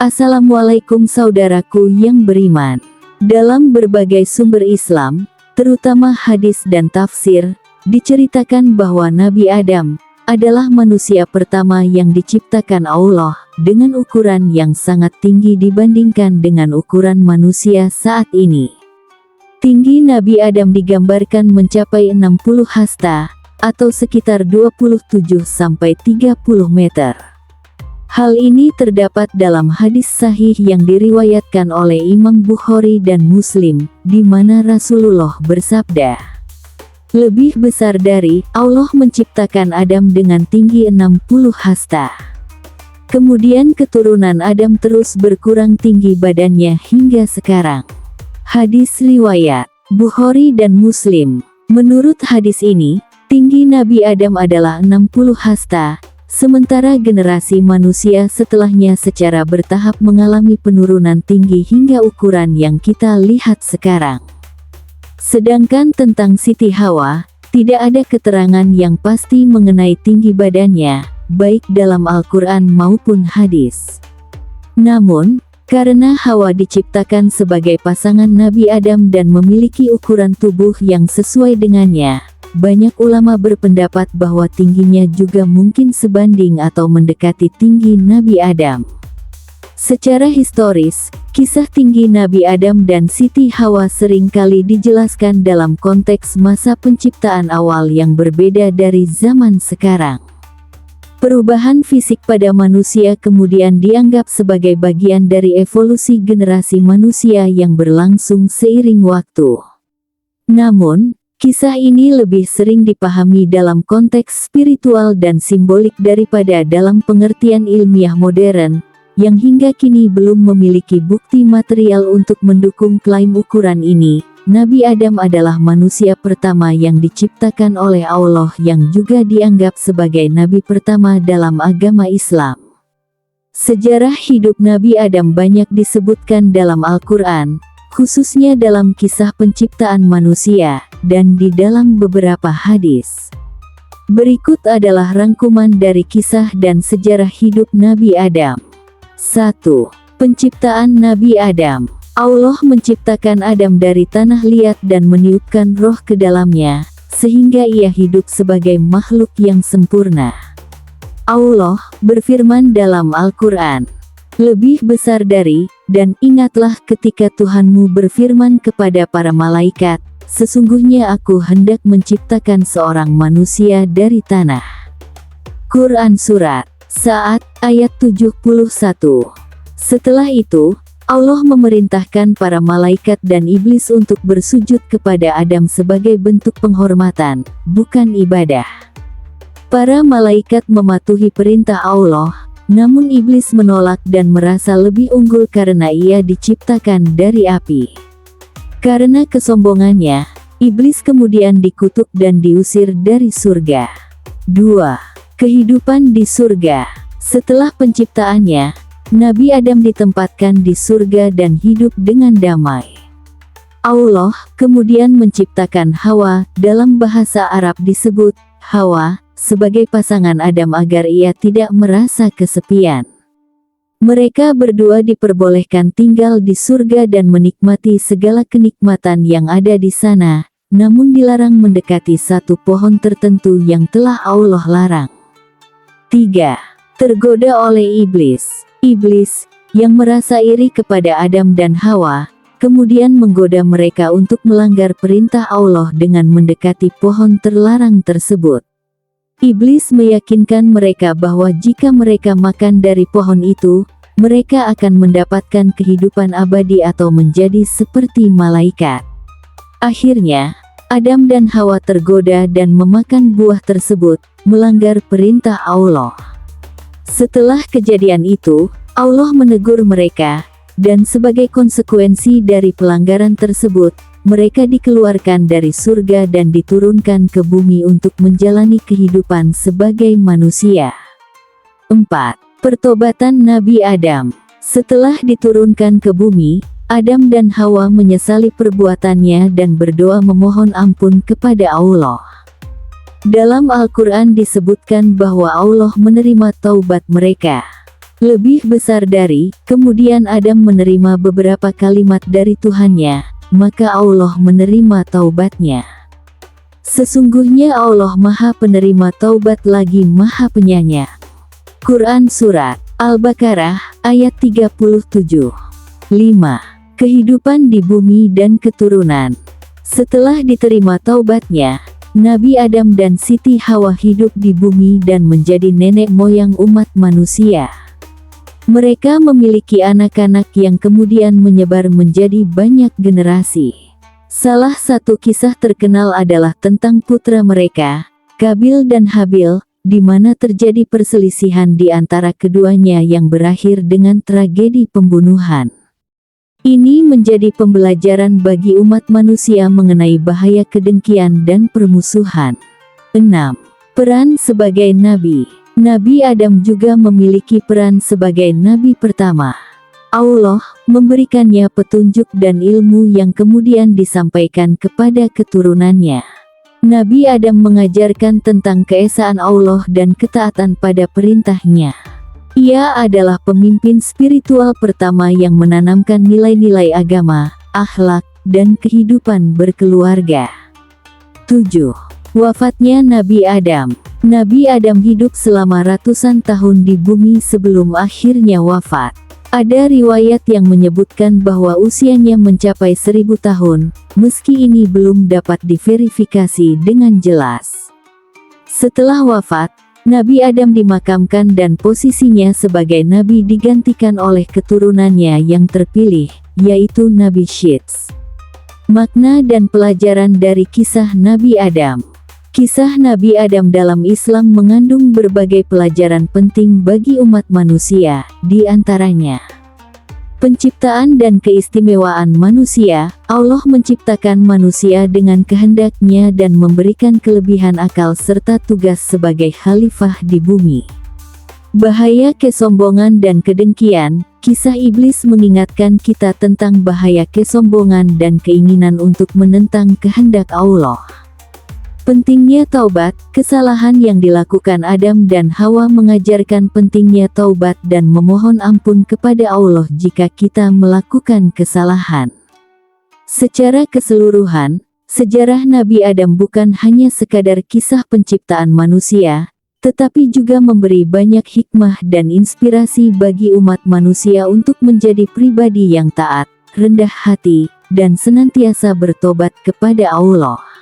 Assalamualaikum saudaraku yang beriman. Dalam berbagai sumber Islam, terutama hadis dan tafsir, diceritakan bahwa Nabi Adam adalah manusia pertama yang diciptakan Allah dengan ukuran yang sangat tinggi dibandingkan dengan ukuran manusia saat ini. Tinggi Nabi Adam digambarkan mencapai 60 hasta atau sekitar 27-30 meter. Hal ini terdapat dalam hadis sahih yang diriwayatkan oleh Imam Bukhari dan Muslim, di mana Rasulullah bersabda, "Lebih besar dari Allah menciptakan Adam dengan tinggi 60 hasta. Kemudian keturunan Adam terus berkurang tinggi badannya hingga sekarang." Hadis riwayat Bukhari dan Muslim. Menurut hadis ini, tinggi Nabi Adam adalah 60 hasta. Sementara generasi manusia setelahnya secara bertahap mengalami penurunan tinggi hingga ukuran yang kita lihat sekarang. Sedangkan tentang Siti Hawa, tidak ada keterangan yang pasti mengenai tinggi badannya, baik dalam Al-Quran maupun hadis. Namun, karena Hawa diciptakan sebagai pasangan Nabi Adam dan memiliki ukuran tubuh yang sesuai dengannya, banyak ulama berpendapat bahwa tingginya juga mungkin sebanding atau mendekati tinggi Nabi Adam. Secara historis, kisah tinggi Nabi Adam dan Siti Hawa seringkali dijelaskan dalam konteks masa penciptaan awal yang berbeda dari zaman sekarang. Perubahan fisik pada manusia kemudian dianggap sebagai bagian dari evolusi generasi manusia yang berlangsung seiring waktu. Namun, kisah ini lebih sering dipahami dalam konteks spiritual dan simbolik daripada dalam pengertian ilmiah modern, yang hingga kini belum memiliki bukti material untuk mendukung klaim ukuran ini. Nabi Adam adalah manusia pertama yang diciptakan oleh Allah yang juga dianggap sebagai nabi pertama dalam agama Islam. Sejarah hidup Nabi Adam banyak disebutkan dalam Al-Quran, khususnya dalam kisah penciptaan manusia, dan di dalam beberapa hadis. Berikut adalah rangkuman dari kisah dan sejarah hidup Nabi Adam. 1. Penciptaan Nabi Adam. Allah menciptakan Adam dari tanah liat dan meniupkan roh ke dalamnya, sehingga ia hidup sebagai makhluk yang sempurna. Allah berfirman dalam Al-Quran, "Lebih besar dari, dan ingatlah ketika Tuhanmu berfirman kepada para malaikat, sesungguhnya aku hendak menciptakan seorang manusia dari tanah." Quran Surat Sa'ad ayat 71. Setelah itu, Allah memerintahkan para malaikat dan iblis untuk bersujud kepada Adam sebagai bentuk penghormatan, bukan ibadah. Para malaikat mematuhi perintah Allah, namun iblis menolak dan merasa lebih unggul karena ia diciptakan dari api. Karena kesombongannya, iblis kemudian dikutuk dan diusir dari surga. 2. Kehidupan di surga. Setelah penciptaannya, Nabi Adam ditempatkan di surga dan hidup dengan damai. Allah kemudian menciptakan Hawa, dalam bahasa Arab disebut Hawa, sebagai pasangan Adam agar ia tidak merasa kesepian. Mereka berdua diperbolehkan tinggal di surga dan menikmati segala kenikmatan yang ada di sana, namun dilarang mendekati satu pohon tertentu yang telah Allah larang. 3. Tergoda oleh iblis. Iblis, yang merasa iri kepada Adam dan Hawa, kemudian menggoda mereka untuk melanggar perintah Allah dengan mendekati pohon terlarang tersebut. Iblis meyakinkan mereka bahwa jika mereka makan dari pohon itu, mereka akan mendapatkan kehidupan abadi atau menjadi seperti malaikat. Akhirnya, Adam dan Hawa tergoda dan memakan buah tersebut, melanggar perintah Allah. Setelah kejadian itu, Allah menegur mereka, dan sebagai konsekuensi dari pelanggaran tersebut, mereka dikeluarkan dari surga dan diturunkan ke bumi untuk menjalani kehidupan sebagai manusia. 4. Pertobatan Nabi Adam. Setelah diturunkan ke bumi, Adam dan Hawa menyesali perbuatannya dan berdoa memohon ampun kepada Allah. Dalam Al-Quran disebutkan bahwa Allah menerima taubat mereka. lebih besar dari. Kemudian Adam menerima beberapa kalimat dari Tuhannya, maka Allah menerima taubatnya. Sesungguhnya Allah Maha Penerima Taubat lagi Maha Penyayang. Quran Surat Al-Baqarah ayat 37. 5. Kehidupan di bumi dan keturunan. Setelah diterima taubatnya, Nabi Adam dan Siti Hawa hidup di bumi dan menjadi nenek moyang umat manusia. Mereka memiliki anak-anak yang kemudian menyebar menjadi banyak generasi. Salah satu kisah terkenal adalah tentang putra mereka, Qabil dan Habil, di mana terjadi perselisihan di antara keduanya yang berakhir dengan tragedi pembunuhan. Ini menjadi pembelajaran bagi umat manusia mengenai bahaya kedengkian dan permusuhan. 6. Peran sebagai Nabi. Nabi Adam juga memiliki peran sebagai Nabi pertama. Allah memberikannya petunjuk dan ilmu yang kemudian disampaikan kepada keturunannya. Nabi Adam mengajarkan tentang keesaan Allah dan ketaatan pada perintahnya. Ia adalah pemimpin spiritual pertama yang menanamkan nilai-nilai agama, akhlak, dan kehidupan berkeluarga. 7. Wafatnya Nabi Adam. Nabi Adam hidup selama ratusan tahun di bumi sebelum akhirnya wafat. Ada riwayat yang menyebutkan bahwa usianya mencapai 1000 tahun, meski ini belum dapat diverifikasi dengan jelas. Setelah wafat, Nabi Adam dimakamkan dan posisinya sebagai nabi digantikan oleh keturunannya yang terpilih, yaitu Nabi Syits. Makna dan pelajaran dari kisah Nabi Adam. Kisah Nabi Adam dalam Islam mengandung berbagai pelajaran penting bagi umat manusia, di antaranya penciptaan dan keistimewaan manusia. Allah menciptakan manusia dengan kehendaknya dan memberikan kelebihan akal serta tugas sebagai khalifah di bumi. Bahaya kesombongan dan kedengkian. Kisah iblis mengingatkan kita tentang bahaya kesombongan dan keinginan untuk menentang kehendak Allah. Pentingnya taubat. Kesalahan yang dilakukan Adam dan Hawa mengajarkan pentingnya taubat dan memohon ampun kepada Allah jika kita melakukan kesalahan. Secara keseluruhan, sejarah Nabi Adam bukan hanya sekadar kisah penciptaan manusia, tetapi juga memberi banyak hikmah dan inspirasi bagi umat manusia untuk menjadi pribadi yang taat, rendah hati, dan senantiasa bertobat kepada Allah.